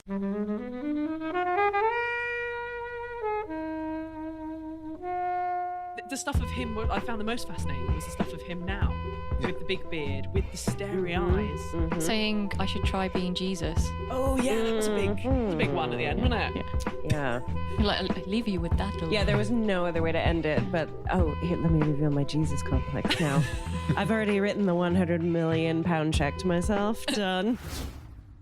The stuff of him, what I found the most fascinating was the stuff of him now, with the big beard, with the starey eyes. Mm-hmm. Saying I should try being Jesus. Oh yeah, that was a big one at the end, wasn't it? Yeah. Like, I'll leave you with that. Yeah, there was no other way to end it, but here, let me reveal my Jesus complex now. I've already written the 100 million pound check to myself. Done.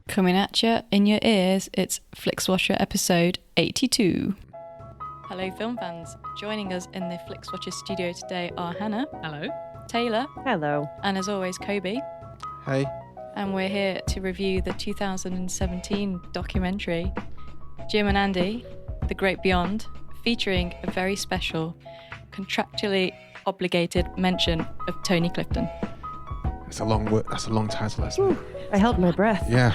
Coming at you in your ears, it's Flixwatcher episode 82. Hello film fans. Joining us in the Flixwatcher studio today are Hannah. Hello. Taylor. Hello. And as always, Kobe. Hey. And we're here to review the 2017 documentary Jim and Andy, The Great Beyond, featuring a very special, contractually obligated mention of Tony Clifton. That's a long title, isn't it? I held my breath. Yeah.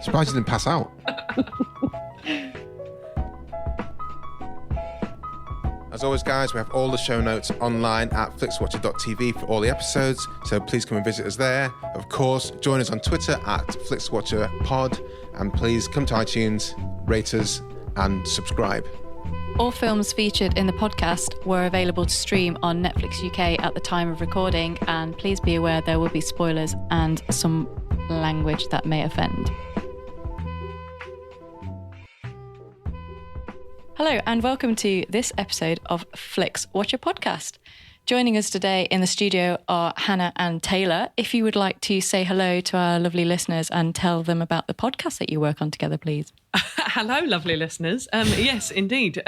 Surprised you didn't pass out. As always, guys, we have all the show notes online at flixwatcher.tv for all the episodes, so please come and visit us there. Of course, join us on Twitter at FlixWatcherPod, and please come to iTunes, rate us, and subscribe. All films featured in the podcast were available to stream on Netflix UK at the time of recording, and please be aware there will be spoilers and some language that may offend. Hello and welcome to this episode of Flixwatcher podcast. Joining us today in the studio are Hannah and Taylor. If you would like to say hello to our lovely listeners and tell them about the podcast that you work on together, please. Hello, lovely listeners. Yes, indeed.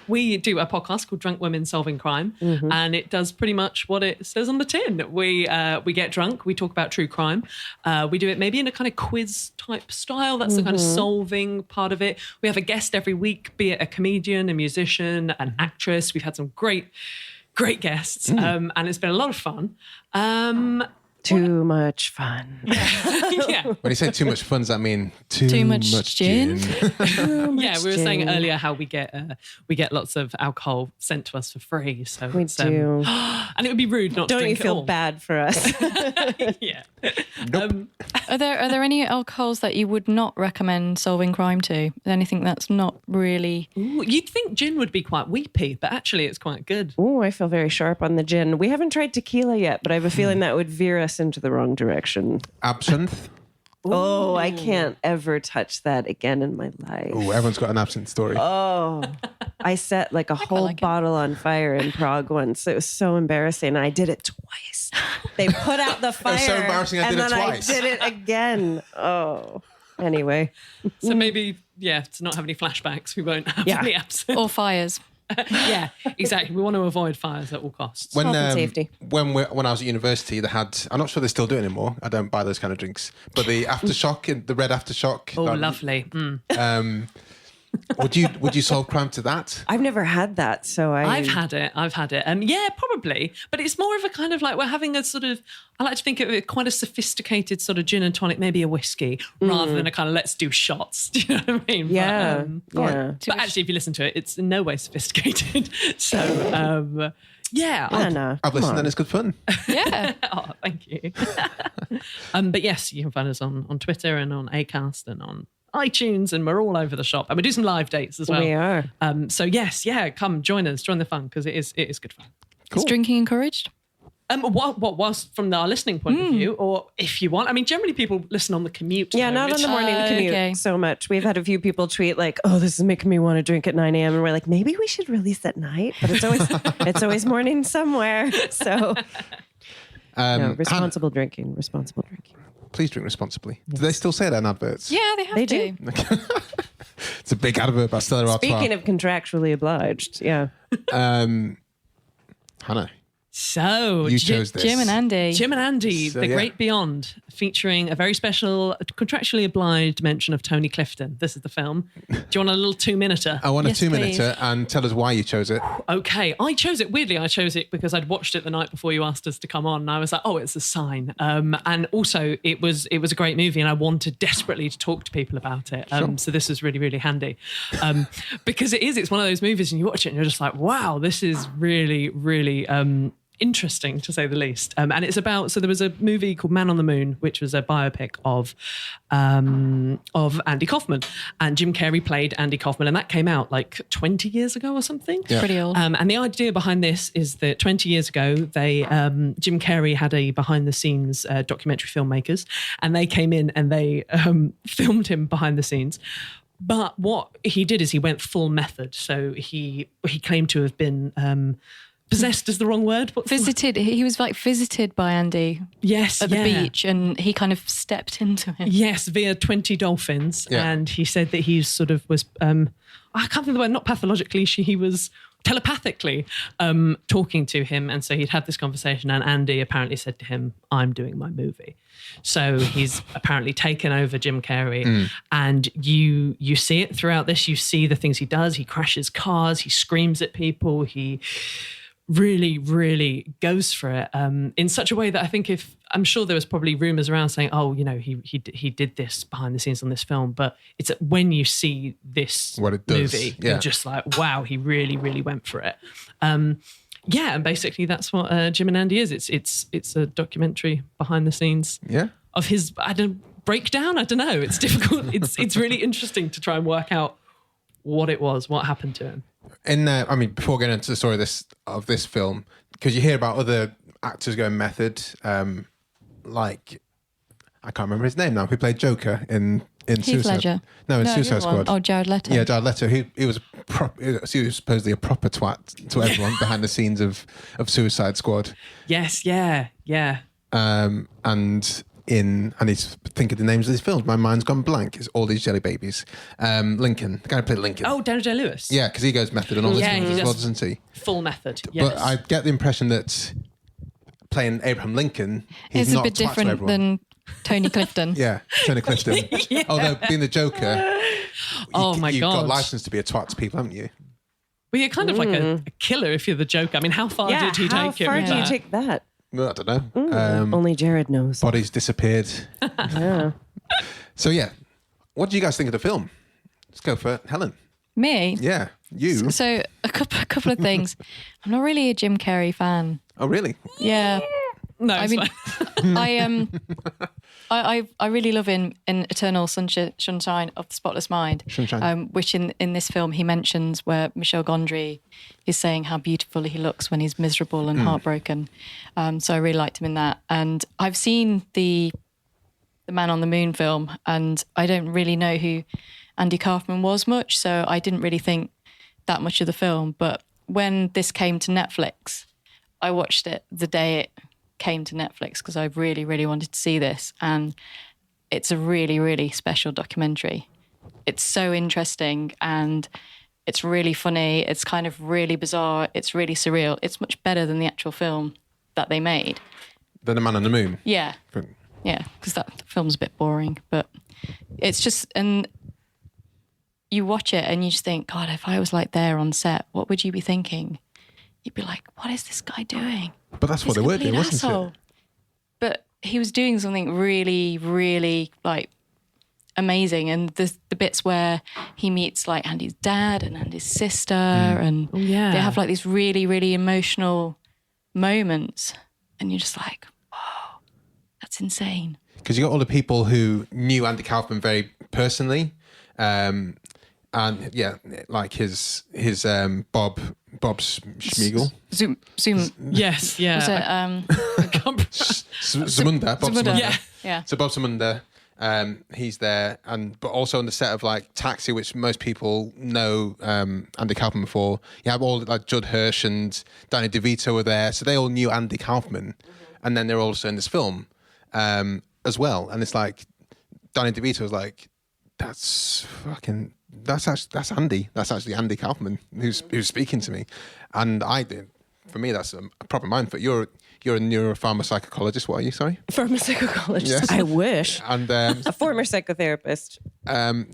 We do a podcast called Drunk Women Solving Crime, and it does pretty much what it says on the tin. We get drunk, we talk about true crime. We do it maybe in a kind of quiz type style. That's the kind of solving part of it. We have a guest every week, be it a comedian, a musician, an actress. We've had some great guests, and it's been a lot of fun. Too much fun. Yeah. When you say too much fun, does that mean too much gin? Yeah, we were saying earlier how we get lots of alcohol sent to us for free. So We do. And it would be rude not to Don't you drink it feel all. bad for us? Yeah. Nope. Are there any alcohols that you would not recommend solving crime to? Anything that's not really... Ooh, you'd think gin would be quite weepy, but actually it's quite good. Oh, I feel very sharp on the gin. We haven't tried tequila yet, but I have a feeling that would veer us into the wrong direction. Absinthe. Oh, I can't ever touch that again in my life. Oh, everyone's got an absinthe story. Oh, I set like a whole like it. bottle on fire in Prague once. It was so embarrassing. I did it twice. They put out the fire. It was so embarrassing I did it twice. I did it again. Oh, anyway. So maybe, to not have any flashbacks, we won't have any absinthe. Or fires. Yeah, exactly. We want to avoid fires at all costs. Health and safety. When I was at university, they had, I'm not sure they still do it anymore. I don't buy those kind of drinks. But the aftershock, the red aftershock. Oh, lovely. Would you solve crime to that? I've never had that, so I've had it. Yeah, probably. But it's more of a kind of like we're having a sort of, I like to think of it quite a sophisticated sort of gin and tonic, maybe a whiskey, rather than a kind of let's do shots. Do you know what I mean? Yeah. But actually, if you listen to it, it's in no way sophisticated. So, I've listened and it's good fun. Yeah. Oh, thank you. But yes, you can find us on Twitter and on Acast and on iTunes, and we're all over the shop, and we do some live dates as well. We are. So yes, come join us, join the fun, because it is good fun. Cool. Is drinking encouraged? What was from our listening point of view, or if you want, I mean, generally people listen on the commute. Yeah, not on the morning commute so much. We've had a few people tweet like, "Oh, this is making me want to drink at 9 a.m." and we're like, maybe we should release at night, but it's always morning somewhere. So, responsible drinking. Please drink responsibly. Yes. Do they still say that in adverts? Yeah, they have They to. do. It's a big advert by Stella Artois. Speaking of contractually obliged, yeah. Hannah. So, you chose this. Jim and Andy. The Great Beyond, featuring a very special, contractually obliged mention of Tony Clifton. This is the film. Do you want a little 2-minuter? I want Yes, a 2-minuter, and tell us why you chose it. Okay, I chose it. Weirdly, I chose it because I'd watched it the night before you asked us to come on, and I was like, oh, it's a sign. And also, it was a great movie, and I wanted desperately to talk to people about it. Sure. So this was really, really handy. Because it's one of those movies, and you watch it, and you're just like, wow, this is really, really interesting to say the least. And it's about, so there was a movie called Man on the Moon, which was a biopic of Andy Kaufman, and Jim Carrey played Andy Kaufman, and that came out like 20 years ago or something. Yeah. Pretty old. And the idea behind this is that 20 years ago, they Jim Carrey had a behind the scenes documentary filmmakers, and they came in and they filmed him behind the scenes. But what he did is he went full method. So he claimed to have been possessed is the wrong word. Visited. He was like visited by Andy. Yes, at the beach, and he kind of stepped into him. Yes, via 20 dolphins, and he said that he sort of was. I can't think of the word. Not pathologically. He was telepathically talking to him, and so he'd had this conversation. And Andy apparently said to him, "I'm doing my movie." So he's apparently taken over Jim Carrey, and you see it throughout this. You see the things he does. He crashes cars. He screams at people. He really, really goes for it in such a way that I think I'm sure there was probably rumors around saying, oh, you know, he did this behind the scenes on this film, but it's when you see this movie, you're just like, wow, he really, really went for it. And basically that's what Jim and Andy is. It's a documentary behind the scenes of his breakdown. I don't know. It's difficult. It's really interesting to try and work out what it was, what happened to him. I mean, before getting into the story of this film, because you hear about other actors going method, like I can't remember his name now. Who played Joker in Suicide? Ledger. No, in Suicide Squad. Oh, Jared Leto. Yeah, Jared Leto. He was supposedly a proper twat to everyone behind the scenes of Suicide Squad. Yes, yeah. And I need to think of the names of these films. My mind's gone blank. It's all these jelly babies. Lincoln, the guy who played Lincoln. Oh, Daniel Day-Lewis. Yeah, because he goes method and all this films as well, doesn't he? Full method, yes. But I get the impression that playing Abraham Lincoln, he's it's not a bit different than Tony Clifton. Yeah, Tony Clifton. Although being the Joker, you've got license to be a twat to people, haven't you? Well, you're kind of like a killer if you're the Joker. I mean, how far did he take it? How far do you take that? Well, I don't know. Only Jared knows. Bodies disappeared. Yeah. So what do you guys think of the film? Let's go for Helen. Me? Yeah, you. So a couple of things. I'm not really a Jim Carrey fan. Oh, really? Yeah. No, I mean, I really love in Eternal Sunshine of the Spotless Mind, which in this film he mentions where Michel Gondry is saying how beautiful he looks when he's miserable and heartbroken. So I really liked him in that. And I've seen the Man on the Moon film, and I don't really know who Andy Kaufman was much, so I didn't really think that much of the film. But when this came to Netflix, I watched it the day it came to Netflix because I really, really wanted to see this. And it's a really, really special documentary. It's so interesting and it's really funny. It's kind of really bizarre. It's really surreal. It's much better than the actual film that they made. Than The Man on the Moon? Yeah. Yeah, because that film's a bit boring. But it's just, and you watch it and you just think, God, if I was like there on set, what would you be thinking? You'd be like, what is this guy doing? But that's what they were doing, wasn't it? But he was doing something really, really like amazing. And the bits where he meets like Andy's dad and Andy's sister, and they have like these really, really emotional moments. And you're just like, wow, that's insane. Because you got all the people who knew Andy Kaufman very personally. And yeah, like his Bob Schmiegel. Zoom. Yes, yeah. Zamunda. Bob Zamunda. Yeah. So Bob Zamunda, he's there, but also on the set of like Taxi, which most people know Andy Kaufman for. You have all like Judd Hirsch and Danny DeVito were there, so they all knew Andy Kaufman, and then they're also in this film as well. And it's like Danny DeVito was like, that's Andy. That's actually Andy Kaufman who's speaking to me, and for me that's a proper mindfuck. You're a neuropharmacologist. What are you? Sorry, pharmacologist. Yes. I wish. And a former psychotherapist. Are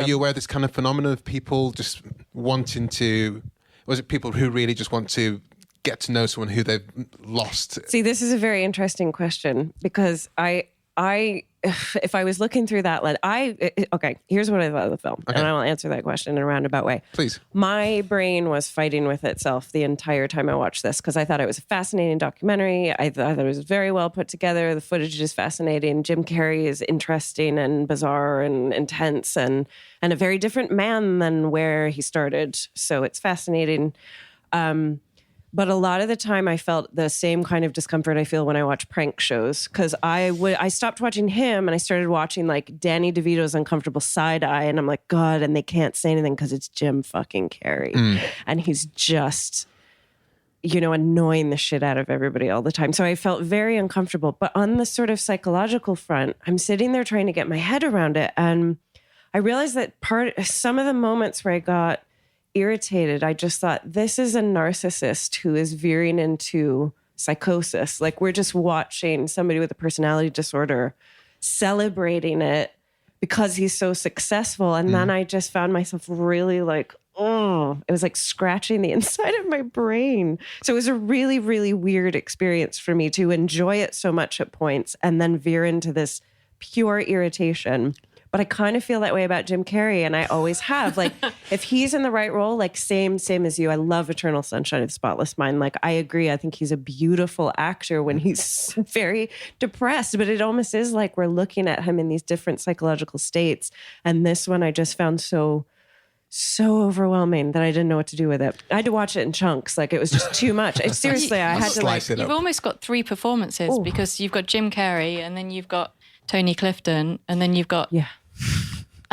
you aware of this kind of phenomenon of people just wanting to? Was it people who really just want to get to know someone who they've lost? See, this is a very interesting question because I if I was looking through that lens, okay, here's what I thought of the film. Okay. And I will answer that question in a roundabout way. Please. My brain was fighting with itself the entire time I watched this because I thought it was a fascinating documentary. I thought it was very well put together. The footage is fascinating. Jim Carrey is interesting and bizarre and intense and a very different man than where he started. So it's fascinating. But a lot of the time I felt the same kind of discomfort I feel when I watch prank shows because I stopped watching him and I started watching like Danny DeVito's Uncomfortable Side Eye and I'm like, God, and they can't say anything because it's Jim fucking Carrey. And he's just, annoying the shit out of everybody all the time. So I felt very uncomfortable. But on the sort of psychological front, I'm sitting there trying to get my head around it. And I realized that some of the moments where I got irritated, I just thought, this is a narcissist who is veering into psychosis. Like we're just watching somebody with a personality disorder celebrating it because he's so successful. And then I just found myself really like, it was like scratching the inside of my brain. So it was a really, really weird experience for me to enjoy it so much at points and then veer into this pure irritation. But I kind of feel that way about Jim Carrey, and I always have. Like, if he's in the right role, like same as you. I love Eternal Sunshine of the Spotless Mind. Like, I agree. I think he's a beautiful actor when he's very depressed. But it almost is like we're looking at him in these different psychological states. And this one I just found so overwhelming that I didn't know what to do with it. I had to watch it in chunks. Like, it was just too much. Seriously, I had to slice it up. You've almost got three performances because you've got Jim Carrey, and then you've got Tony Clifton, and then you've got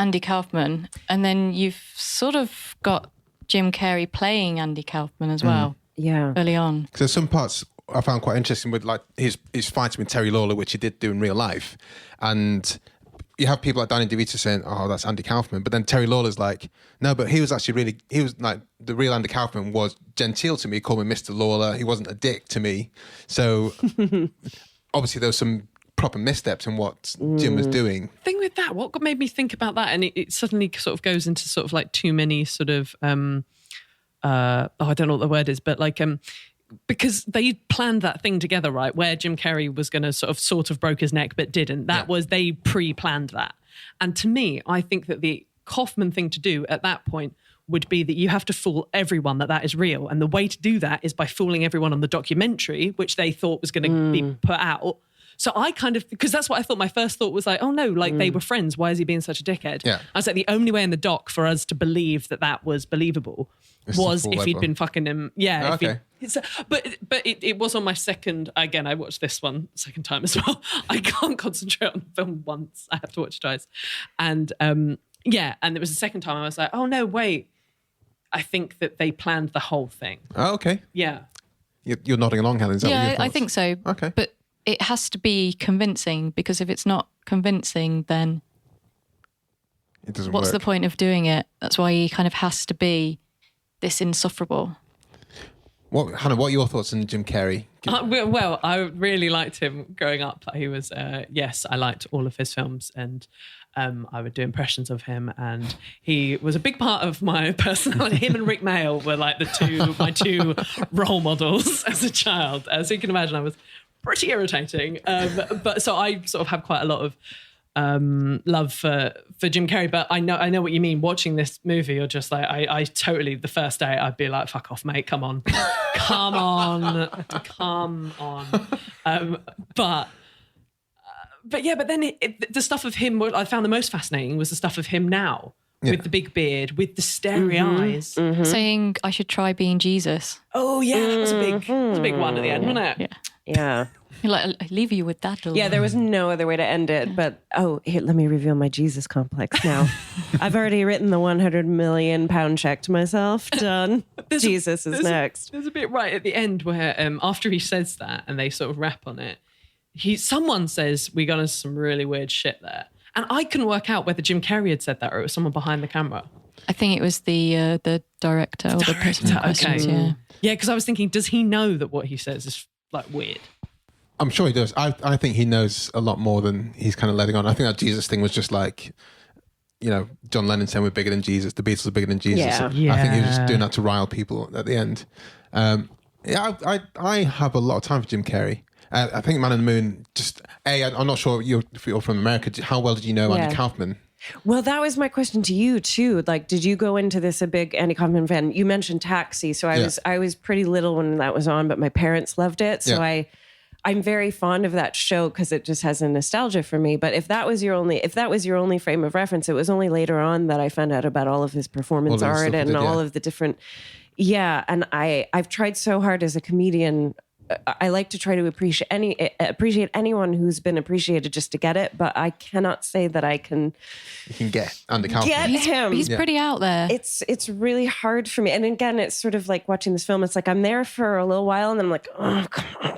Andy Kaufman, and then you've sort of got Jim Carrey playing Andy Kaufman as well. Early on. So some parts I found quite interesting with like his fighting with Terry Lawler, which he did do in real life, and you have people like Danny DeVito saying, "Oh, that's Andy Kaufman," but then Terry Lawler's like, "No, but he was like the real Andy Kaufman was genteel to me. He called me Mr. Lawler. He wasn't a dick to me." So obviously there was some proper missteps in what Jim was doing. Thing with that, what made me think about that, and it suddenly sort of goes into sort of like too many sort of I don't know what the word is, but like because they planned that thing together, right, where Jim Carrey was going to sort of broke his neck but didn't. That was, they pre-planned that. And to me, I think that the Kaufman thing to do at that point would be that you have to fool everyone that is real. And the way to do that is by fooling everyone on the documentary, which they thought was going to be put out. So I kind of, because that's what I thought, my first thought was like, oh no, like they were friends. Why is he being such a dickhead? Yeah. I was like, the only way in the doc for us to believe that was believable was if he'd been fucking him. Yeah. Oh, okay. But it was on my second, again, I watched this one second time as well. I can't concentrate on the film once. I have to watch twice. And and it was the second time I was like, oh no, wait. I think that they planned the whole thing. Oh, okay. Yeah. You're nodding along, Helen. Is that what your Yeah, I thoughts? think so. Okay. But it has to be convincing, because if it's not convincing, then It doesn't what's work. the point of doing it? That's why he kind of has to be this insufferable. Hannah, what are your thoughts on Jim Carrey? Well, I really liked him growing up. He was, yes, I liked all of his films, and I would do impressions of him, and he was a big part of my personality. Him and Rick Mayall were like my two role models as a child. As you can imagine, I was pretty irritating. But so I sort of have quite a lot of love for Jim Carrey. But I know what you mean. Watching this movie, you're just like, I totally, the first day I'd be like, fuck off, mate, come on. Come on. But then the stuff of him, what I found the most fascinating was the stuff of him now. With the big beard, with the starry eyes. Saying I should try being Jesus. Oh yeah, that was a big one at the end, wasn't it? Yeah. You're like, I leave you with that. Yeah, there was no other way to end it. But, here, let me reveal my Jesus complex now. I've already written the 100 million pound check to myself. Done. Jesus is next. There's a bit right at the end where after he says that and they sort of rap on it, someone says, we got into some really weird shit there. And I couldn't work out whether Jim Carrey had said that or it was someone behind the camera. I think it was the director or the person in questions, okay. Yeah, because I was thinking, does he know that what he says is like weird? I'm sure he does. I think he knows a lot more than he's kind of letting on. I think that Jesus thing was just like, John Lennon saying we're bigger than Jesus. The Beatles are bigger than Jesus. Yeah. I think he was just doing that to rile people at the end. I have a lot of time for Jim Carrey. I think Man in the Moon, I'm not sure if you're from America. How well did you know Andy Kaufman? Well, that was my question to you too. Like, did you go into this a big Andy Kaufman fan? You mentioned Taxi, so I was pretty little when that was on, but my parents loved it. So I'm very fond of that show because it just has a nostalgia for me. But if that was your only frame of reference, it was only later on that I found out about all of his performance art and all of the different. Yeah, and I've tried so hard as a comedian. I like to try to appreciate anyone who's been appreciated just to get it, but I cannot say that I can. You can get Andy Kaufman. Get him. He's pretty out there. It's really hard for me, and again, it's sort of like watching this film. It's like I'm there for a little while, and then I'm like, oh,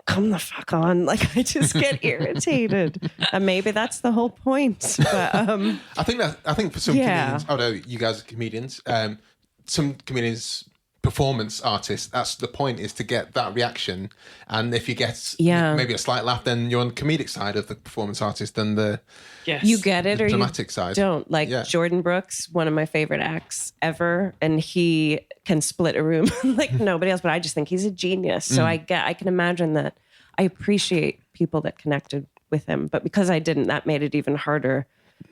come the fuck on! Like I just get irritated, and maybe that's the whole point. But I think for some comedians, although you guys are comedians, some comedians. Performance artist, that's the point, is to get that reaction, and if you get maybe a slight laugh, then you're on the comedic side of the performance artist than the you get it, the or dramatic you side. Don't Jordan Brooks, one of my favorite acts ever, and he can split a room like nobody else, but I just think he's a genius. So I can imagine that. I appreciate people that connected with him, but because I didn't, that made it even harder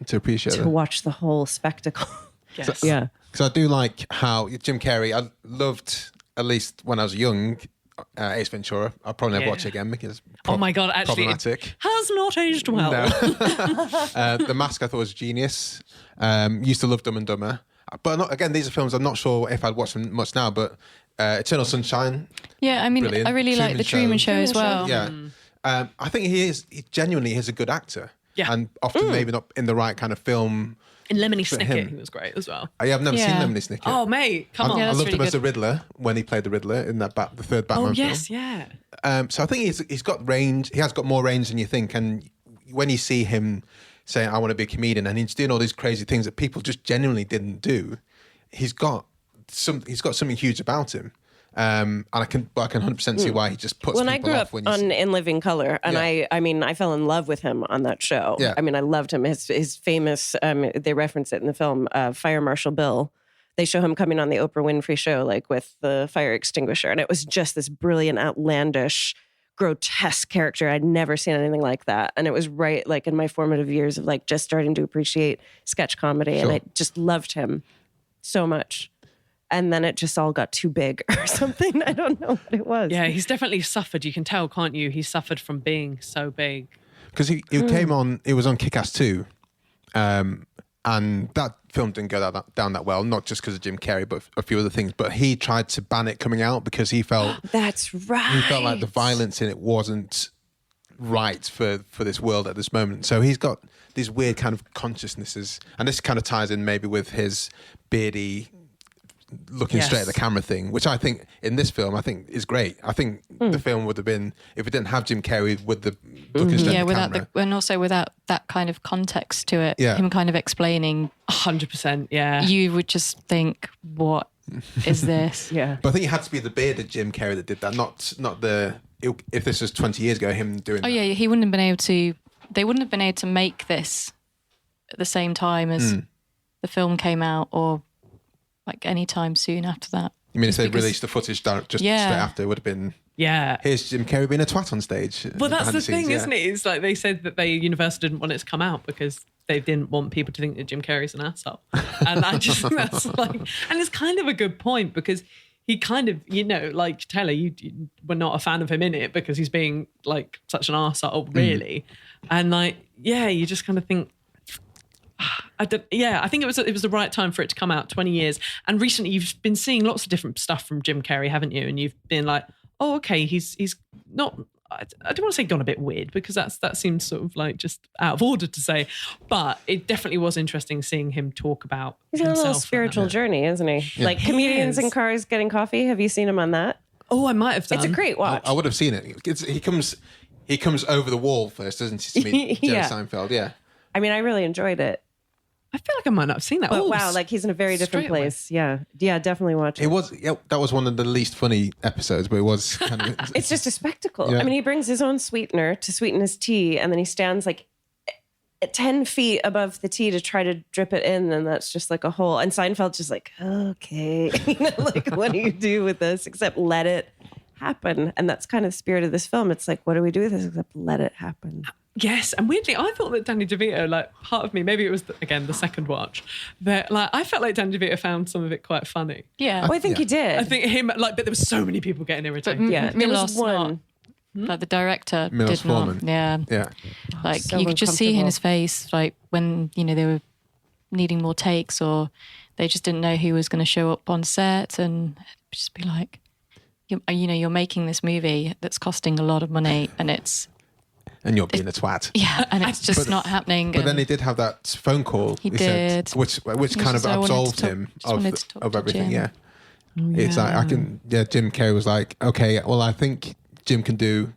to appreciate to watch the whole spectacle. Yes. So, because I do like how Jim Carrey, I loved, at least when I was young, Ace Ventura. I'll probably never watch it again because it's oh my God, actually, problematic. Has not aged well. No. The Mask I thought was genius. Used to love Dumb and Dumber. But again, these are films I'm not sure if I'd watch them much now, but Eternal Sunshine. Yeah, I mean, brilliant. I really like The Truman Show as well. Yeah. I think he genuinely is a good actor. Yeah. And often maybe not in the right kind of film. In Lemony Snicket, him. he was great as well. I've never seen Lemony Snicket. Oh, mate, come on. Yeah, I loved really him as good. the Riddler when he played the Riddler in the third Batman film. Oh, yes, yeah. So I think he's got range. He has got more range than you think. And when you see him saying, I want to be a comedian, and he's doing all these crazy things that people just genuinely didn't do, he's got something huge about him. And I can 100% see why he just puts people off. When I grew up on In Living Color, and I fell in love with him on that show. Yeah. I mean, I loved him. His famous, they reference it in the film, Fire Marshal Bill. They show him coming on the Oprah Winfrey Show, like with the fire extinguisher. And it was just this brilliant, outlandish, grotesque character. I'd never seen anything like that. And it was right like in my formative years of like just starting to appreciate sketch comedy. Sure. And I just loved him so much. And then it just all got too big or something. I don't know what it was. Yeah, he's definitely suffered. You can tell, can't you? He suffered from being so big. Because he came on, it was on Kick-Ass 2. And that film didn't go down that well, not just because of Jim Carrey, but a few other things. But he tried to ban it coming out because he felt... That's right. He felt like the violence in it wasn't right for this world at this moment. So he's got these weird kind of consciousnesses. And this kind of ties in maybe with his beardy... looking straight at the camera thing, which I think in this film is great. I think the film would have been, if it didn't have Jim Carrey with the looking straight at the camera. And also without that kind of context to it, Yeah. him kind of explaining, 100%, yeah. you would just think, what is this? Yeah. But I think it had to be the bearded Jim Carrey that did that, not if this was 20 years ago, him doing Oh that. yeah, they wouldn't have been able to make this at the same time as the film came out, or like any time soon after that. You mean if they released the footage just straight after, it would have been... Yeah. Here's Jim Carrey being a twat on stage. Well, that's behind the scenes, thing, yeah. isn't it? It's like they said that Universal didn't want it to come out because they didn't want people to think that Jim Carrey's an asshole. And I just think that's like... And it's kind of a good point because he kind of, like Taylor, you were not a fan of him in it because he's being like such an arsehole, really. And like, yeah, you just kind of think... I think it was the right time for it to come out, 20 years. And recently you've been seeing lots of different stuff from Jim Carrey, haven't you? And you've been like, oh, okay, he's not, I don't want to say gone a bit weird because that seems sort of like just out of order to say, but it definitely was interesting seeing him talk about He's on a himself. little spiritual journey, isn't he? Yeah. Like comedians is. in cars getting coffee. Have you seen him on that? Oh, I might have done. It's a great watch. I would have seen it. He comes over the wall first, doesn't he, to meet Jerry Yeah. Seinfeld, yeah. I mean, I really enjoyed it. I feel like I might not have seen that. But Oh, wow, like he's in a very different straight away. place. Yeah. Yeah, definitely watch it. That was one of the least funny episodes, but it was kind of... It's just a spectacle. Yeah. I mean, he brings his own sweetener to sweeten his tea, and then he stands like 10 feet above the tea to try to drip it in, and that's just like a hole. And Seinfeld's just like, okay, like, what do you do with this except let it happen. And that's kind of the spirit of this film. It's like, what do we do with this except let it happen? Yes, and weirdly, I thought that Danny DeVito, like part of me, maybe it was again the second watch, that like I felt like Danny DeVito found some of it quite funny. Yeah. I think he did. I think him, like, but there was so many people getting irritated. yeah, there was one. Like the director Milos did not. Forman. Yeah. Yeah. Like So you could just see in uncomfortable. his face, like when, they were needing more takes or they just didn't know who was going to show up on set, and just be like, you're making this movie that's costing a lot of money and And you're being a twat. yeah, and it's just not happening. But then he did have that phone call. He said, did. which kind of just, I wanted to absolved talk- him just wanted to talk of to everything. Jim. Yeah. It's like Jim Carrey was like, okay, well, I think Jim can do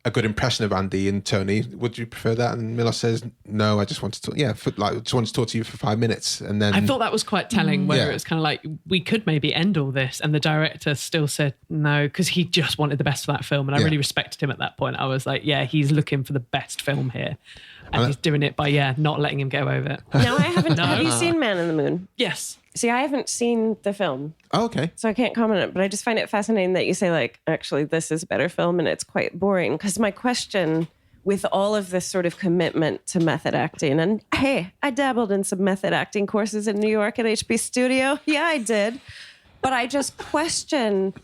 a good impression of Andy and Tony. Would you prefer that? And Milos says, no, I just want to talk. Yeah, just wanted to talk to you for 5 minutes, and then I thought that was quite telling, where Yeah. it was kind of like, we could maybe end all this. And the director still said no, because he just wanted the best for that film. And I Yeah. really respected him at that point. I was like, yeah, he's looking for the best film here. And he's doing it by, not letting him go over it. No, I haven't. No. Have you seen Man in the Moon? Yes. See, I haven't seen the film, oh, okay. so I can't comment on it, but I just find it fascinating that you say, like, actually, this is a better film, and it's quite boring. Because my question with all of this sort of commitment to method acting, and hey, I dabbled in some method acting courses in New York at HB Studio. Yeah, I did. But I just question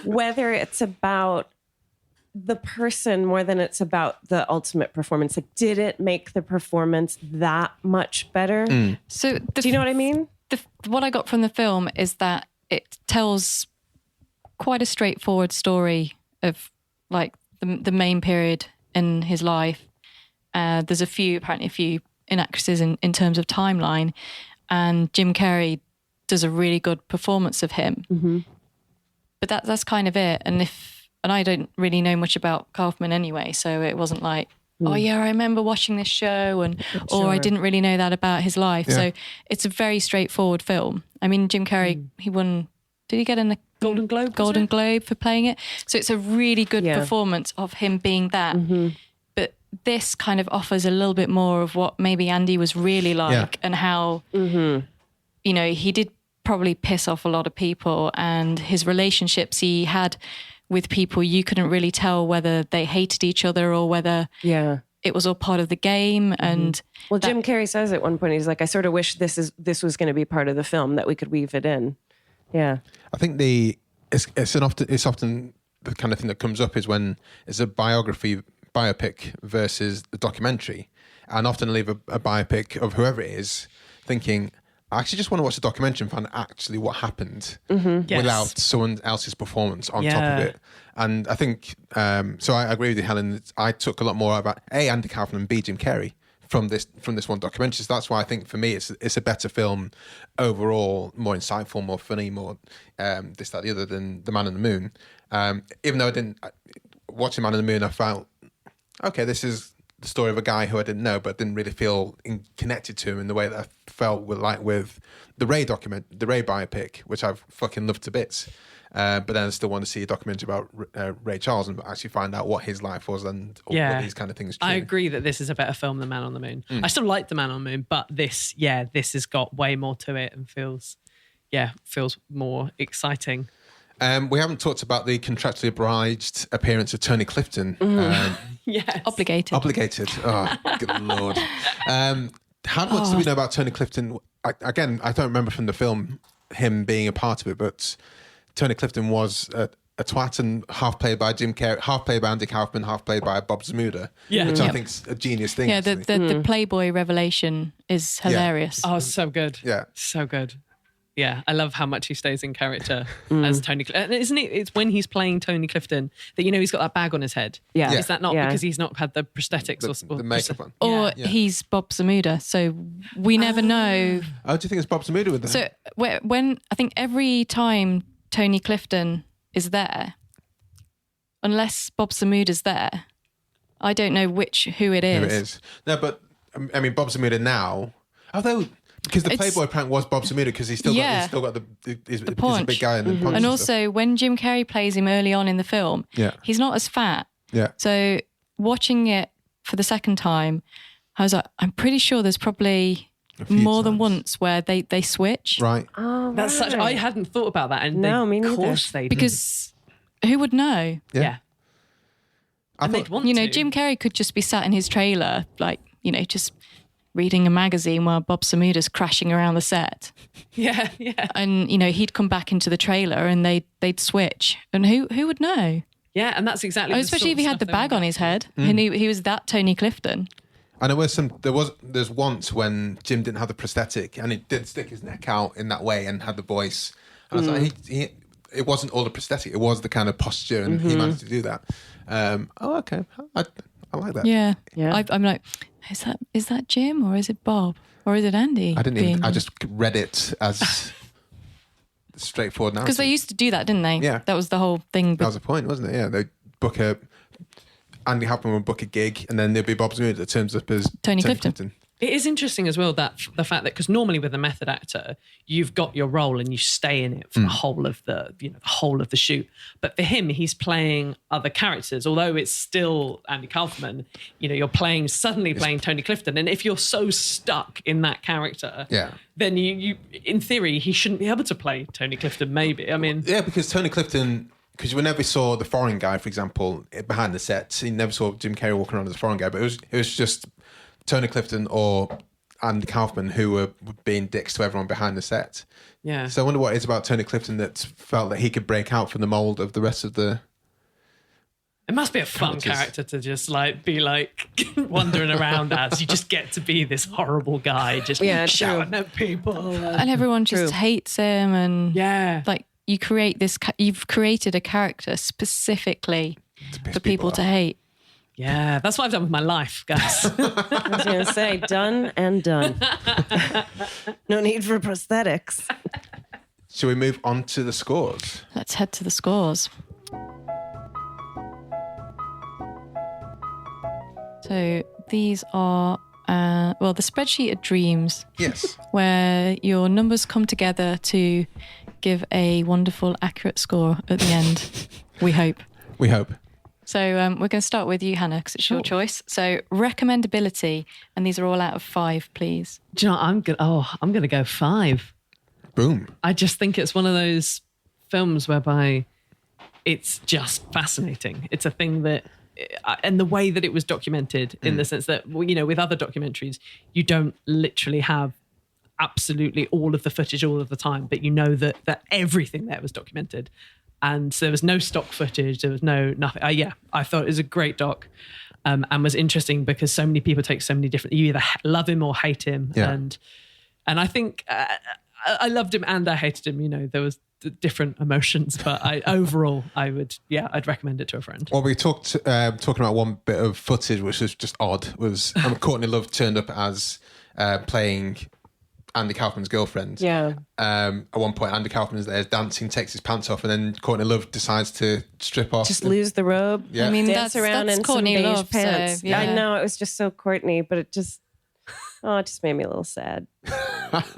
whether it's about the person more than it's about the ultimate performance. Like, did it make the performance that much better? So Do you know what I mean? what I got from the film is that it tells quite a straightforward story of like the main period in his life. There's apparently a few inaccuracies in terms of timeline, and Jim Carrey does a really good performance of him. Mm-hmm. But that's kind of it. And I don't really know much about Kaufman anyway, so it wasn't like, oh yeah, I remember watching this show, or I didn't really know that about his life. Yeah. So it's a very straightforward film. I mean, Jim Carrey, he won. Did he get a Golden Globe? Golden Globe for playing it? So it's a really good performance of him being that. Mm-hmm. But this kind of offers a little bit more of what maybe Andy was really like, and how he did probably piss off a lot of people, and his relationships he had with people, you couldn't really tell whether they hated each other or whether it was all part of the game. And well, Jim Carrey says at one point, he's like, I sort of wish this was going to be part of the film, that we could weave it in. Yeah. I think it's often the kind of thing that comes up is when it's a biopic versus the documentary, and often leave a biopic of whoever it is thinking, I actually just want to watch the documentary and find actually what happened without someone else's performance on top of it. And I think, so I agree with you, Helen. I took a lot more about A, Andy Kaufman, and B, Jim Carrey from this one documentary. So that's why I think for me it's a better film overall, more insightful, more funny, more this, that, the other than The Man in the Moon. Even though I didn't watching Man in the Moon, I felt, okay, this is the story of a guy who I didn't know, but didn't really feel connected to him in the way that I felt with the Ray biopic, which I've fucking loved to bits. But then I still want to see a documentary about Ray Charles and actually find out what his life was and all these kind of things. I agree that this is a better film than Man on the Moon. I still like The Man on the Moon, but this has got way more to it and feels more exciting. Mm. We haven't talked about the contractually obliged appearance of Tony Clifton. Yes. Obligated. Oh, good Lord. How much do we know about Tony Clifton? I don't remember from the film him being a part of it, but Tony Clifton was a twat and half played by Jim Carrey, half played by Andy Kaufman, half played by Bob Zmuda, which I think's a genius thing. Yeah, the Playboy revelation is hilarious. Oh, so good. Yeah. So good. Yeah, I love how much he stays in character as Tony Clifton. Isn't it? It's when he's playing Tony Clifton that he's got that bag on his head. Yeah. Is that not because he's not had the prosthetics or the makeup on? Or he's Bob Zmuda, so we never know. Oh, do you think it's Bob Zmuda with that? So when I think every time Tony Clifton is there, unless Bob Zmuda's there, I don't know who it is. Who it is. No, but I mean Bob Zmuda now, although. Because the Playboy prank was Bob Zmuda, because he's still got he's a big guy and the punch and also when Jim Carrey plays him early on in the film, he's not as fat. Yeah. So watching it for the second time, I was like, I'm pretty sure there's probably more than once where they switch. Right. Oh, That's such. I hadn't thought about that, and No, me of neither. course they do. Because who would know? Yeah. I And thought, they'd want to. Jim Carrey could just be sat in his trailer, like, just reading a magazine while Bob Samuda's crashing around the set. Yeah, yeah. And, he'd come back into the trailer and they'd switch. And who would know? Yeah, and that's exactly the Especially sort if he of had the stuff they bag would on do. his head and he was that Tony Clifton. and there's once when Jim didn't have the prosthetic and he did stick his neck out in that way and had the voice. And I was like, it wasn't all the prosthetic, it was the kind of posture, and he managed to do that. Okay. I like that. Yeah. Yeah. I'm like, is that Jim or is it Bob or is it Andy? I just read it as straightforward now. Because they used to do that, didn't they? Yeah. That was the whole thing. That was the point, wasn't it? Yeah, they book Andy Kaufman would book a gig, and then there'd be Bob Samuda that turns up as Tony Clifton. It is interesting as well that the fact that, because normally with a method actor, you've got your role and you stay in it for the whole of the whole of the shoot. But for him, he's playing other characters. Although it's still Andy Kaufman, you're suddenly playing Tony Clifton. And if you're so stuck in that character, then you in theory he shouldn't be able to play Tony Clifton. Maybe Because Tony Clifton. Because we never saw the foreign guy, for example, behind the sets. You never saw Jim Carrey walking around as a foreign guy, but it was just Tony Clifton or Andy Kaufman who were being dicks to everyone behind the set. Yeah. So I wonder what it is about Tony Clifton that felt that he could break out from the mold of the rest of the... It must be a fun character to just be wandering around as. You just get to be this horrible guy, just shouting at people. And everyone just hates him. And you've created a character specifically for people to hate. Yeah, that's what I've done with my life, guys. I was going to say, done and done. No need for prosthetics. Shall we move on to the scores? Let's head to the scores. So these are, the spreadsheet of dreams. Yes. Where your numbers come together to give a wonderful, accurate score at the end. We hope. We hope. So we're going to start with you, Hannah, because it's your choice. So recommendability, and these are all out of 5, please. Do you know what? I'm gonna go 5. Boom. I just think it's one of those films whereby it's just fascinating. It's a thing that, and the way that it was documented, in the sense that, with other documentaries, you don't literally have absolutely all of the footage all of the time, but that everything there was documented. And so there was no stock footage. There was nothing. I thought it was a great doc, and was interesting because so many people take so many different. You either love him or hate him, and I think I loved him and I hated him. There was different emotions, but I'd recommend it to a friend. Well, we talking about one bit of footage which was just odd. Was Courtney Love turned up as playing Andy Kaufman's girlfriend. Yeah. At one point, Andy Kaufman is there dancing, takes his pants off, and then Courtney Love decides to strip off. Just lose the robe. Yeah. I mean, Dance around that's in Courtney some beige Love, pants. so, yeah. I know, it was just so Courtney, but it just made me a little sad.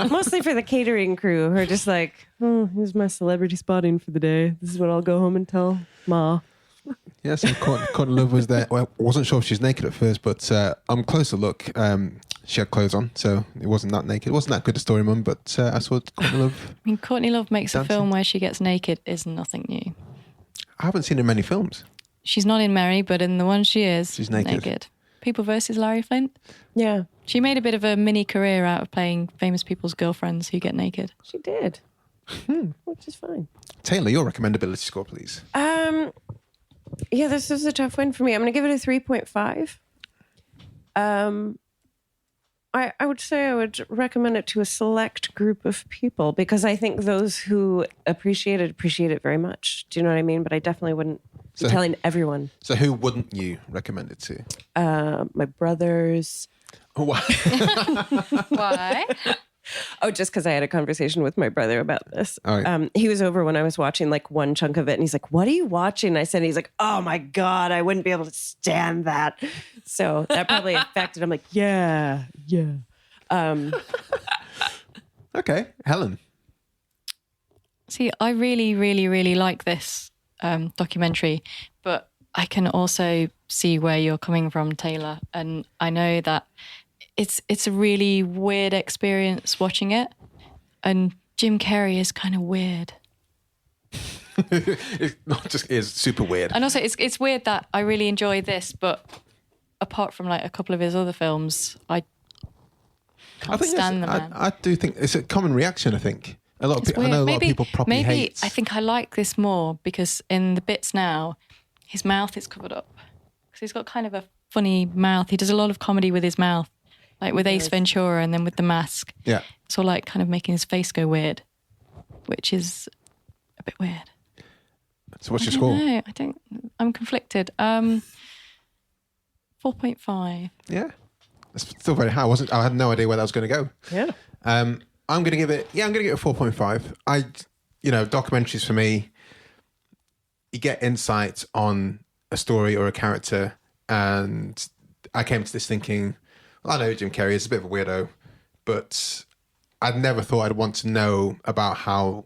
Mostly for the catering crew who are just like, here's my celebrity spotting for the day. This is what I'll go home and tell Ma. Yeah, so Courtney Love was there. Well, I wasn't sure if she was naked at first, but on closer look, she had clothes on, so it wasn't that naked. It wasn't that good a story, Mum, but I saw Courtney Love. I mean, Courtney Love makes dancing. a film where she gets naked is nothing new. I haven't seen her in many films. She's not in Mary, but in the one she is, She's naked. People versus Larry Flint. Yeah, She made a bit of a mini career out of playing famous people's girlfriends who get naked. she did. Which is fine. Taylor, your recommendability score, please. Yeah, this is a tough one for me. I'm going to give it a 3.5. I would say I would recommend it to a select group of people because I think those who appreciate it very much. Do you know what I mean? But I definitely wouldn't be telling everyone. So who wouldn't you recommend it to? My brothers. Why? Why? Oh, just because I had a conversation with my brother about this. All right. He was over when I was watching like one chunk of it, and he's like, "What are you watching?" I said, "He's like, oh my God, I wouldn't be able to stand that." So that probably affected. I'm like, yeah. Okay, Helen. See, I really, really, really like this documentary, but I can also see where you're coming from, Taylor. And I know that it's a really weird experience watching it. And Jim Carrey is kind of weird. It not just is super weird. And also, it's weird that I really enjoy this, but apart from like a couple of his other films, I can't stand the man. I do think it's a common reaction. I think a lot of people. I Weird. know a lot of people properly hate. I think I like this more because in the bits now, his mouth is covered up because he's got kind of a funny mouth. He does a lot of comedy with his mouth, like with Ace Ventura, and then with The Mask. Yeah, it's all like kind of making his face go weird, which is a bit weird. So what's your score? No, I'm conflicted. 4.5. Yeah, that's still very high. I had no idea where that was going to go. Yeah. I'm going to give it. Yeah, I'm going to give it a 4.5. Documentaries for me, you get insight on a story or a character, and I came to this thinking, well, I know Jim Carrey is a bit of a weirdo, but I'd never thought I'd want to know about how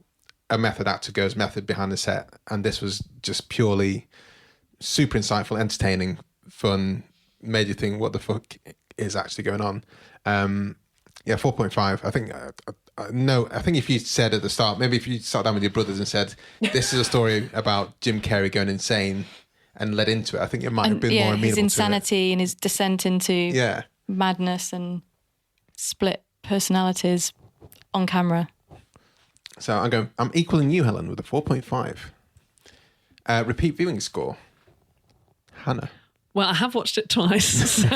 a method actor goes method behind the set, and this was just purely super insightful, entertaining, fun, made you think what the fuck is actually going on. 4.5. I think I think if you said at the start, maybe if you sat down with your brothers and said this is a story about Jim Carrey going insane and led into it, I think it might have been more amenable his insanity and his descent into madness and split personalities on camera. So I'm equaling you, Helen, with a 4.5. Repeat viewing score. Hannah. Well, I have watched it twice. So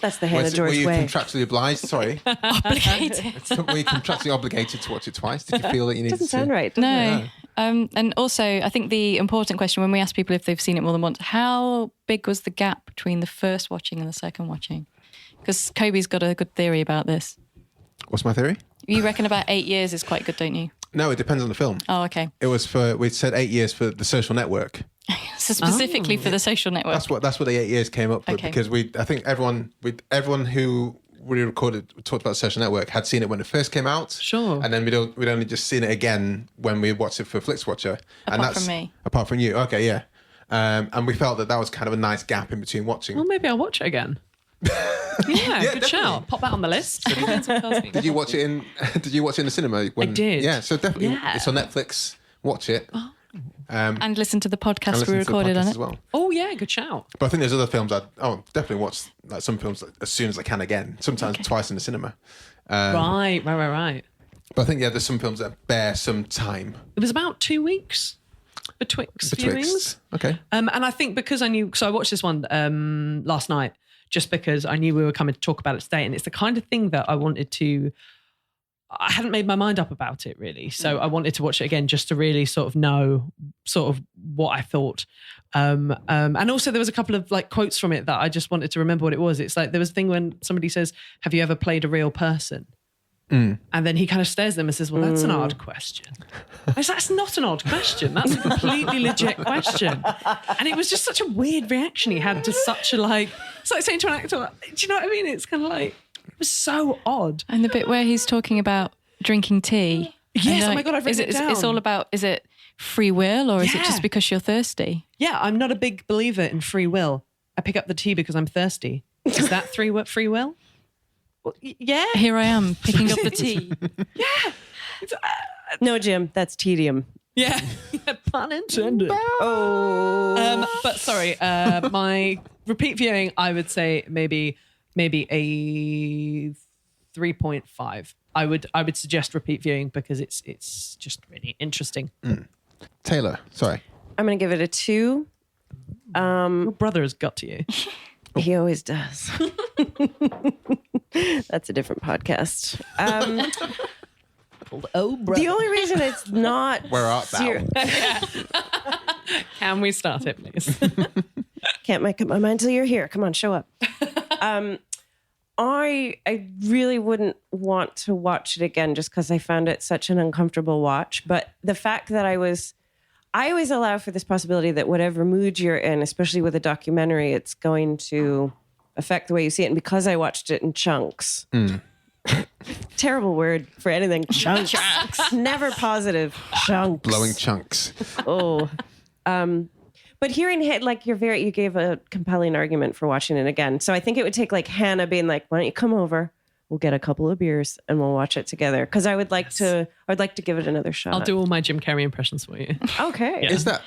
that's the Hannah George way. Were you way. contractually obliged? Sorry. Obligated. Were you contractually obligated to watch it twice? Did you feel that you needed to? Doesn't sound right. No. And also, I think the important question when we ask people if they've seen it more than once, how big was the gap between the first watching and the second watching? Because Kobe's got a good theory about this. What's my theory? You reckon about 8 years is quite good, don't you? No, it depends on the film. Oh, okay. It was we said 8 years for The Social Network. So specifically for The Social Network. That's what the 8 years came up with, Okay. because I think everyone who we talked about Social Network had seen it when it first came out. Sure. And then we'd only just seen it again when we watched it for Flixwatcher. Apart from me. Apart from you. Okay, yeah. And we felt that was kind of a nice gap in between watching. well, maybe I'll watch it again. Yeah, good definitely. shout. Pop that on the list. Did you watch it in the cinema? I did. Yeah, so definitely Yeah. it's on Netflix. Watch it. And listen to the And podcast listen we to the recorded podcast on it. as well. Oh yeah, good shout. But I think there's other films I'll definitely watch, like some films as soon as I can again. Sometimes twice in the cinema. Right. But I think there's some films that bear some time. It was about 2 weeks betwixt viewings. Okay. And I think because I knew, so I watched this one last night just because I knew we were coming to talk about it today, and it's the kind of thing that I hadn't made my mind up about it really. So I wanted to watch it again just to really sort of know sort of what I thought. And also there was a couple of like quotes from it that I just wanted to remember what it was. It's like there was a thing when somebody says, "Have you ever played a real person?" And then he kind of stares at them and says, "Well, that's an odd question." I was like, that's not an odd question. That's a completely legit question. And it was just such a weird reaction he had to such a like, it's like saying to an actor, do you know what I mean? It's kind of like, it was so odd. And the bit where he's talking about drinking tea. Yes, and oh my God, I've written it down. It's all about, is it free will or is it just because you're thirsty? Yeah, I'm not a big believer in free will. I pick up the tea because I'm thirsty. Is that free will? Well, yeah. Here I am picking up the tea. Yeah. No, Jim, that's tedium. Yeah. Pun intended. But sorry, my repeat viewing, I would say maybe a 3.5. I would suggest repeat viewing because it's just really interesting. Taylor, sorry. I'm going to give it a 2. Your brother has got to you. He always does. That's a different podcast. The only reason it's not... Where art thou? Can we start it, please? Can't make up my mind till you're here. Come on, show up. I really wouldn't want to watch it again just because I found it such an uncomfortable watch. But the fact that I always allow for this possibility that whatever mood you're in, especially with a documentary, it's going to affect the way you see it. And because I watched it in chunks, terrible word for anything, chunks. Never positive, chunks. Blowing chunks. Oh. But hearing it, like you gave a compelling argument for watching it again. So I think it would take like Hannah being like, why don't you come over? we'll get a couple of beers and we'll watch it together. Because I would like to give it another shot. I'll do all my Jim Carrey impressions for you. Okay. Yeah. Is that?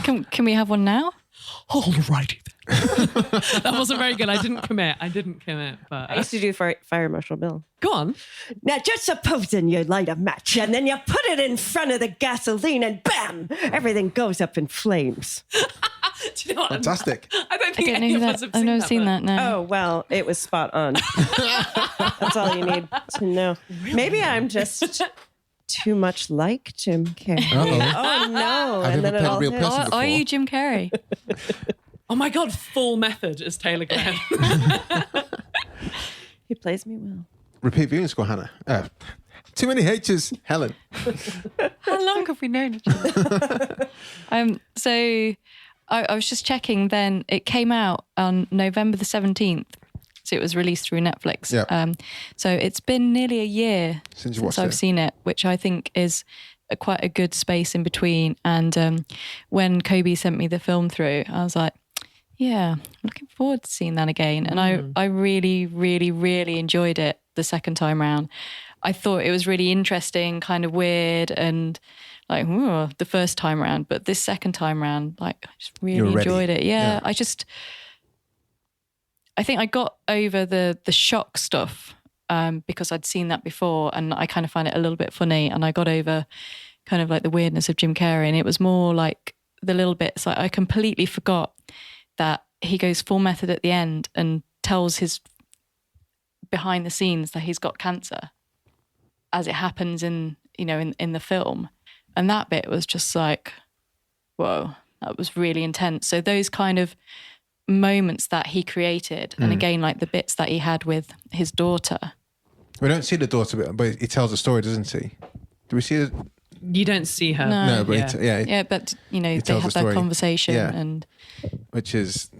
Can we have one now? Alrighty then. That wasn't very good. I didn't commit. But I used to do Fire Marshal Bill. go on. Now, just supposing you light a match and then you put it in front of the gasoline and bam, everything goes up in flames. Do you know what? Fantastic. I don't think any of us have I've never seen that. but- No. Oh, well, it was spot on. That's all you need to know. Maybe I'm just too much like Jim Carrey. Uh-oh. Oh, no. Have you ever played a real hits. person before? Are you Jim Carrey? Oh my God, full method as Taylor Glenn. He plays me well. Repeat viewing score, Hannah. Too many H's, Helen. How long have we known each other? So I was just checking then. It came out on November the 17th. So it was released through Netflix. Yeah. So it's been nearly a year Since you watched I've it. seen it, which I think is quite a good space in between. And when Kobe sent me the film through, I was like, yeah, I'm looking forward to seeing that again. And I really, really, really enjoyed it the second time round. I thought it was really interesting, kind of weird and like, ooh, the first time round. But this second time round, like, I just You really were ready. enjoyed it. Yeah, Yeah. I think I got over the shock stuff because I'd seen that before and I kind of find it a little bit funny. And I got over kind of like the weirdness of Jim Carrey. And it was more like the little bits, like I completely forgot that he goes full method at the end and tells his behind the scenes that he's got cancer as it happens in the film. And that bit was just like, whoa, that was really intense. So those kind of moments that he created, and again, like the bits that he had with his daughter. We don't see the daughter bit, but he tells a story, doesn't he? Do we see it? You don't see her. No. No, but Yeah. Yeah, but they tells have a that story. conversation Yeah. and Which is,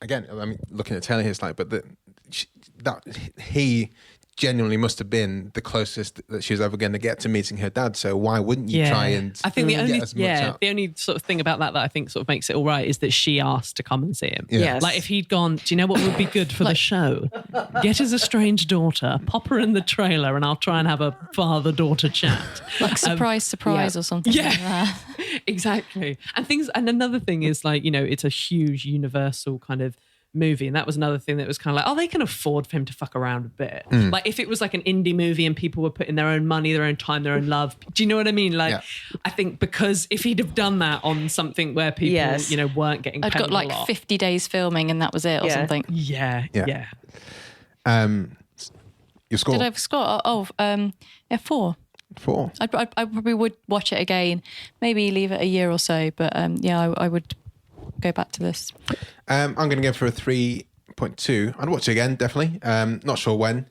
again, I mean, looking at Taylor here, it's like, but that he genuinely must have been the closest that she was ever going to get to meeting her dad. So why wouldn't you try and I think the get only as much out? the only sort of thing about that I think sort of makes it all right is that she asked to come and see him. Yeah. Yes. Like if he'd gone, do you know what would be good for the show? Get his estranged daughter, pop her in the trailer, and I'll try and have a father-daughter chat. like surprise yeah. or something Yeah. like that. Exactly. And another thing is like, it's a huge universal kind of movie, and that was another thing that was kind of like, oh, they can afford for him to fuck around a bit. Like if it was like an indie movie and people were putting their own money, their own time, their own love, do you know what I mean? Like I think because if he'd have done that on something where people Yes. weren't getting I'd paid got like a lot. 50 days filming and that was it or Yeah. something. Yeah. Your score? Did I have a score? Yeah, 4. 4. I probably would watch it again, maybe leave it a year or so, but I would go back to this. I'm going to go for a 3.2. I'd watch it again, definitely. Not sure when.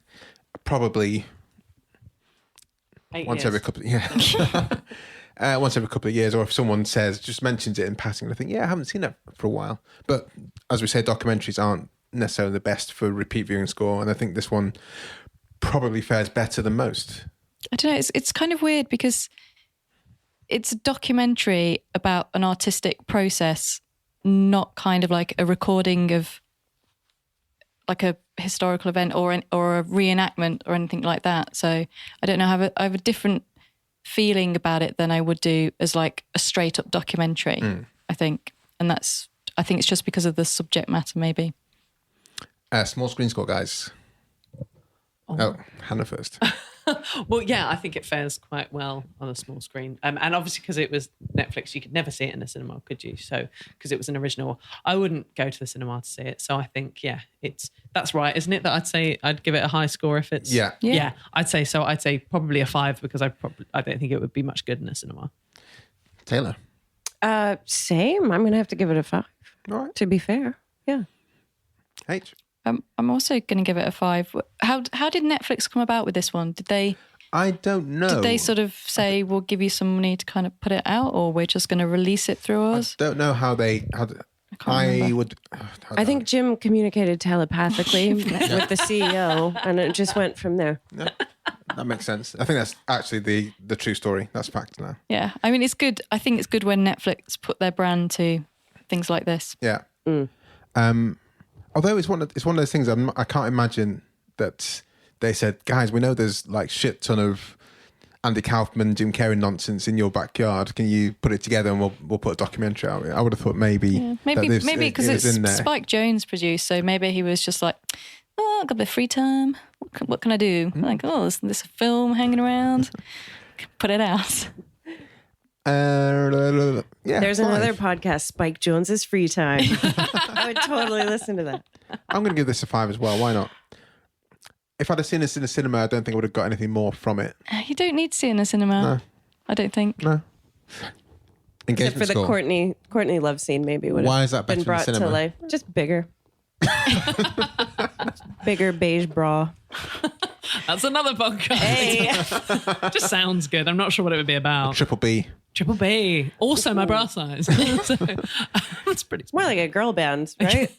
Probably 8 once years. every couple once every couple of years, or if someone just mentions it in passing, I think, I haven't seen it for a while. But as we say, documentaries aren't necessarily the best for repeat viewing score, and I think this one probably fares better than most. I don't know, it's kind of weird because it's a documentary about an artistic process, not kind of like a recording of like a historical event or a reenactment or anything like that. So I don't know, I have a different feeling about it than I would do as like a straight up documentary, I think. And I think it's just because of the subject matter, maybe. Small screen score, guys. Oh, Hannah first. Well, yeah, I think it fares quite well on a small screen. And obviously because it was Netflix, you could never see it in a cinema, could you? So, because it was an original, I wouldn't go to the cinema to see it. So I think, that's right, isn't it? That I'd say I'd give it a high score if it's... Yeah. Yeah, I'd say so. I'd say probably a 5 because I don't think it would be much good in a cinema. Taylor. Same. I'm going to have to give it a 5. All right. To be fair. Yeah. H. I'm also going to give it a 5. How did Netflix come about with this one? I don't know. Did they sort of say, we'll give you some money to kind of put it out, or we're just going to release it through us? I don't know how they... I think Jim communicated telepathically with the CEO, and it just went from there. Yeah, that makes sense. I think that's actually the true story. That's fact now. Yeah. I mean, it's good. I think it's good when Netflix put their brand to things like this. Yeah. Although it's one of those things I can't imagine that they said, guys, we know there's like shit ton of Andy Kaufman, Jim Carrey nonsense in your backyard. Can you put it together and we'll put a documentary out of it? I would have thought maybe because it's Spike Jonze produced, so maybe he was just like, oh, I've got a bit of free time. What can I do? Like, oh, there's a film hanging around. Put it out. There's another podcast, Spike Jonze's Free Time. I would totally listen to that. I'm going to give this a 5 as well. Why not? If I'd have seen this in the cinema, I don't think I would have got anything more from it. You don't need to see it in the cinema. No. I don't think. No. Engagement Except for the score. Courtney love scene, maybe would have Why is that better been in brought cinema? to life. Just bigger. Bigger beige bra. That's another podcast. Hey. Just sounds good. I'm not sure what it would be about. Triple B. Triple B. Also my bra size. So, it's pretty More like a girl band, right?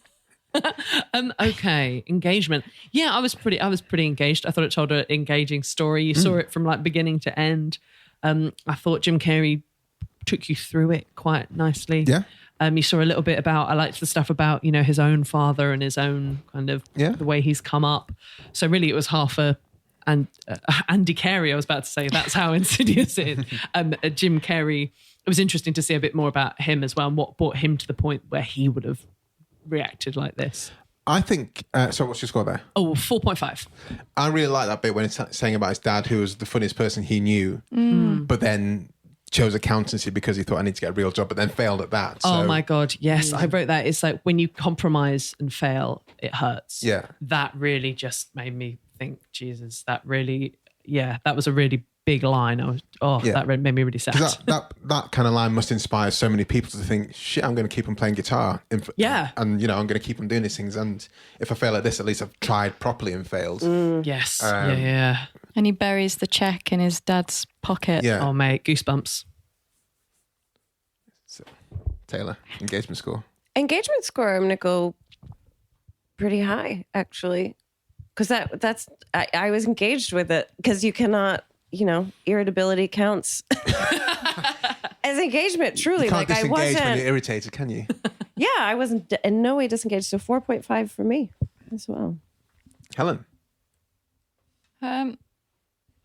Okay, engagement. Yeah, I was pretty engaged. I thought it told an engaging story. You saw it from like beginning to end. I thought Jim Carrey took you through it quite nicely. Yeah. You saw a little bit about, I liked the stuff about, his own father and his own kind of the way he's come up. So really it was half Andy Carrey, I was about to say, that's how insidious it is. Jim Carrey, it was interesting to see a bit more about him as well and what brought him to the point where he would have reacted like this. I think, so what's your score there? Oh, 4.5. I really like that bit when it's saying about his dad, who was the funniest person he knew, but then chose accountancy because he thought I need to get a real job, but then failed at that. Oh my God. Yes. I wrote that. It's like when you compromise and fail, it hurts. Yeah. That really just made me think, Jesus, that was a really big line. That made me really sad. That kind of line must inspire so many people to think, shit, I'm going to keep on playing guitar. And, I'm going to keep on doing these things. And if I fail at this, at least I've tried properly and failed. Yes. Yeah. And he buries the check in his dad's pocket. Yeah. Oh, mate, goosebumps. So, Taylor, engagement score. Engagement score, I'm going to go pretty high, actually. Because that's I was engaged with it. Because you cannot, irritability counts as engagement, truly. You can't like disengage I wasn't when you're irritated, can you? Yeah, I wasn't in no way disengaged. So 4.5 for me as well. Helen?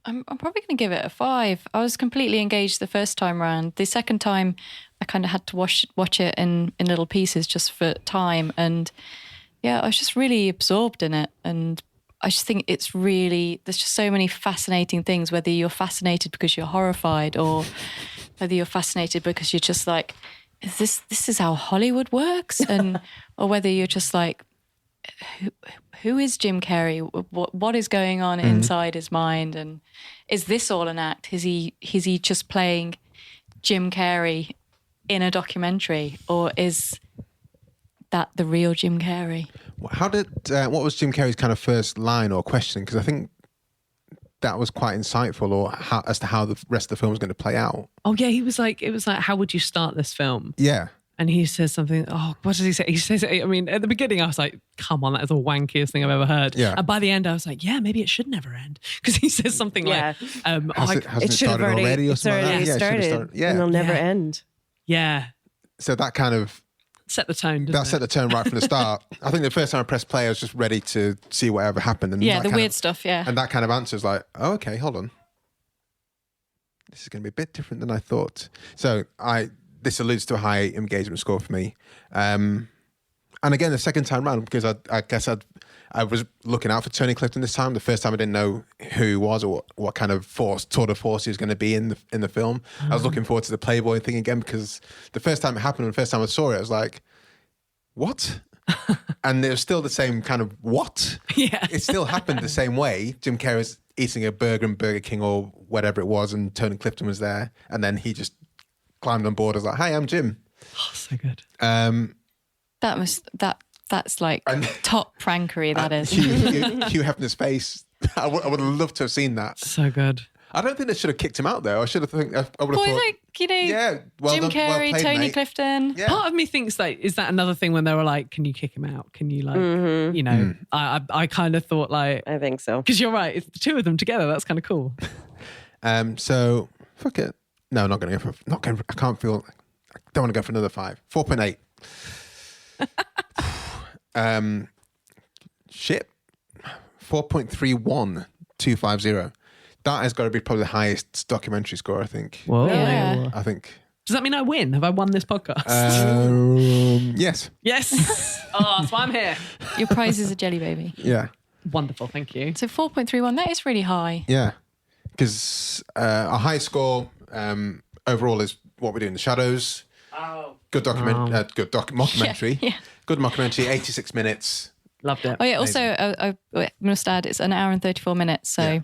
I'm probably going to give it a 5. I was completely engaged the first time round. The second time, I kind of had to watch it in little pieces just for time. And yeah, I was just really absorbed in it. And I just think there's just so many fascinating things, whether you're fascinated because you're horrified or whether you're fascinated because you're just like, this is how Hollywood works? And or whether you're just like, who is Jim Carrey? What is going on inside his mind? And is this all an act? Is he just playing Jim Carrey in a documentary, or is that the real Jim Carrey? What was Jim Carrey's kind of first line or question? Because I think that was quite insightful, as to how the rest of the film was going to play out. Oh yeah, it was like, how would you start this film? Yeah. And he says something, what does he say? He says, I mean, at the beginning I was like, come on, that is the wankiest thing I've ever heard. Yeah. And by the end I was like, yeah, maybe it should never end. Because he says something like, hasn't It should have already or it's something already like that? started, Yeah. and it'll never end. yeah, So that kind of... set the tone, That set the tone right from the start. I think the first time I pressed play, I was just ready to see whatever happened. And Yeah, the weird stuff, yeah. And that kind of answer is like, oh, okay, hold on. This is going to be a bit different than I thought. So this alludes to a high engagement score for me. And again, the second time round, because I guess I was looking out for Tony Clifton this time. The first time I didn't know who he was or what kind of tour de force he was going to be in the film. I was looking forward to the Playboy thing again, because the first time it happened and the first time I saw it, I was like, what? And it was still the same kind of what? Yeah. It still happened the same way. Jim Carrey was eating a burger in Burger King or whatever it was, and Tony Clifton was there. And then he just climbed on board. I was like, "Hi, I'm Jim." Oh, so good. That's like top prankery. That is. Hugh Hefner's face. I would have loved to have seen that. So good. I don't think they should have kicked him out though. I would have thought. Like, yeah, well Jim done, Carrey, well played, Tony mate. Clifton. Yeah. Part of me thinks like, is that another thing when they were like, can you kick him out? Can you like, I kind of thought like, I think so. because you're right, it's the two of them together. That's kind of cool. So fuck it. No, not going to go for. Not going. I can't feel. I don't want to go for another 5. 4.8. Shit. 4.31250. That has got to be probably the highest documentary score, I think. Whoa. Yeah. I think. Does that mean I win? Have I won this podcast? Yes. Yes. Oh, that's why I'm here. Your prize is a jelly baby. Yeah. Wonderful. Thank you. So 4.31, that is really high. Yeah. Because our highest score overall is What We Do in the Shadows. Oh. Good mockumentary. Yeah. Good mockumentary, 86 minutes. Loved it. Oh, yeah. Also, I must add, it's an hour and 34 minutes. So Yeah.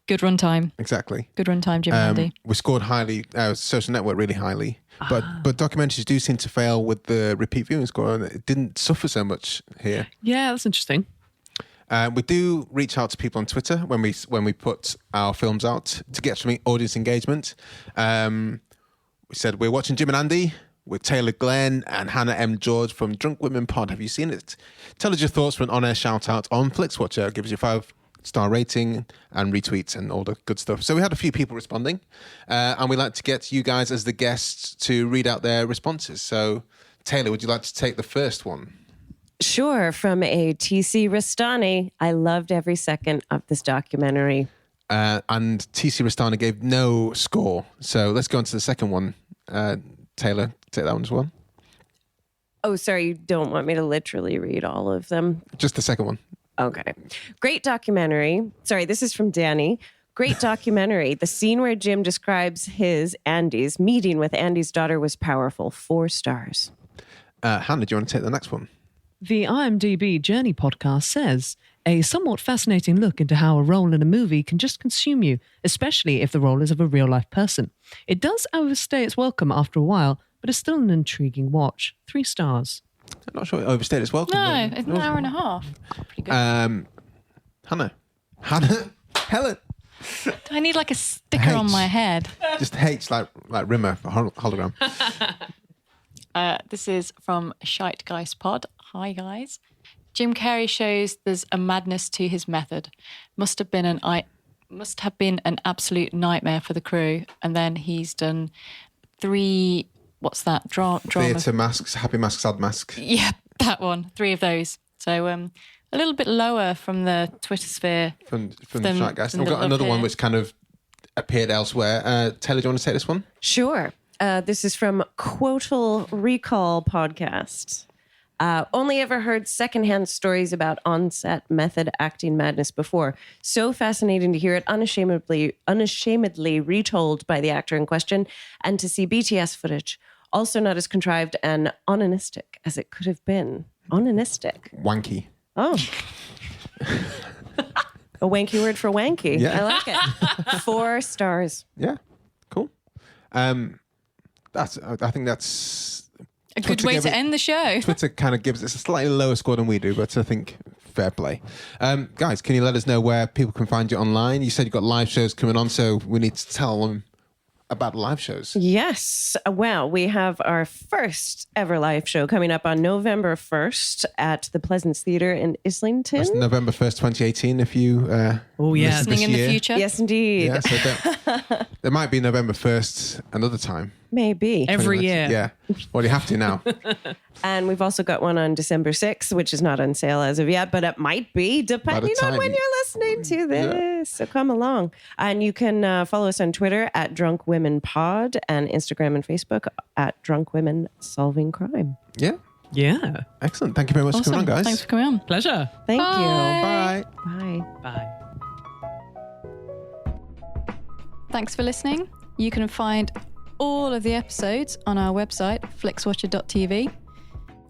good runtime. Exactly. Good runtime, Jim and Andy. We scored highly, Social Network really highly. But documentaries do seem to fail with the repeat viewing score, and it didn't suffer so much here. Yeah, that's interesting. We do reach out to people on Twitter when we put our films out to get some audience engagement. We said we're watching Jim and Andy with Taylor Glenn and Hannah M. George from Drunk Women Pod. Have you seen it? Tell us your thoughts for an on-air shout-out on Flixwatcher. It gives you 5-star rating and retweets and all the good stuff. So we had a few people responding, and we like to get you guys as the guests to read out their responses. So Taylor, would you like to take the first one? Sure. From a TC Rastani, I loved every second of this documentary. And TC Rastani gave no score. So let's go on to the second one. Taylor, take that one as well. Oh, sorry. You don't want me to literally read all of them? Just the second one. Okay. Great documentary. Sorry, this is from Danny. Great documentary. The scene where Jim describes Andy's meeting with Andy's daughter was powerful. 4 stars. Hannah, do you want to take the next one? The IMDb Journey podcast says, a somewhat fascinating look into how a role in a movie can just consume you, especially if the role is of a real-life person. It does overstay its welcome after a while, but it's still an intriguing watch. 3 stars. I'm not sure it overstayed its welcome. No, it's an hour and a half. Pretty good. Hannah, Helen. Do I need like a sticker on H. my head? Just H like Rimmer for hologram. This is from Shitegeist Pod. Hi, guys. Jim Carrey shows there's a madness to his method. Must have been an absolute nightmare for the crew. And then he's done 3. What's that? Drama. Theatre masks, happy mask, sad mask. Yeah, that one. 3 of those. So a little bit lower from the Twitter sphere. From the Shitegeist. I've got another one which kind of appeared elsewhere. Taylor, do you want to take this one? Sure. This is from Quotal Recall Podcast. Only ever heard secondhand stories about on-set method acting madness before. So fascinating to hear it unashamedly retold by the actor in question, and to see BTS footage. Also not as contrived and onanistic as it could have been. Onanistic. Wanky. Oh. A wanky word for wanky. Yeah. I like it. 4 stars. Yeah, cool. I think that's A good way to end the show. Twitter kind of gives us a slightly lower score than we do, but I think fair play. Guys, can you let us know where people can find you online? You said you've got live shows coming on, so we need to tell them about live shows. Yes. Well, we have our first ever live show coming up on November 1st at the Pleasance Theatre in Islington. That's November 1st, 2018, if you Listening in the future. Yes, indeed. Yeah, so there might be November 1st another time. Maybe. Every year. Yeah. Well, you have to now. And we've also got one on December 6th, which is not on sale as of yet, but it might be depending on when you're listening to this. Yeah. So come along. And you can follow us on Twitter at Drunk Women Pod and Instagram and Facebook at Drunk Women Solving Crime. Yeah. Yeah. Excellent. Thank you very much for coming on, guys. Thanks for coming on. Pleasure. Thank Bye. you. Bye. Bye. Thanks for listening. You can find all of the episodes on our website, flixwatcher.tv.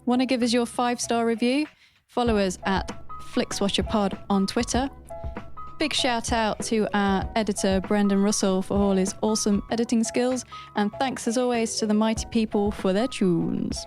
Want to give us your 5-star review? Follow us at FlixWatcherPod on Twitter. Big shout out to our editor, Brendan Russell, for all his awesome editing skills. And thanks as always to the mighty people for their tunes.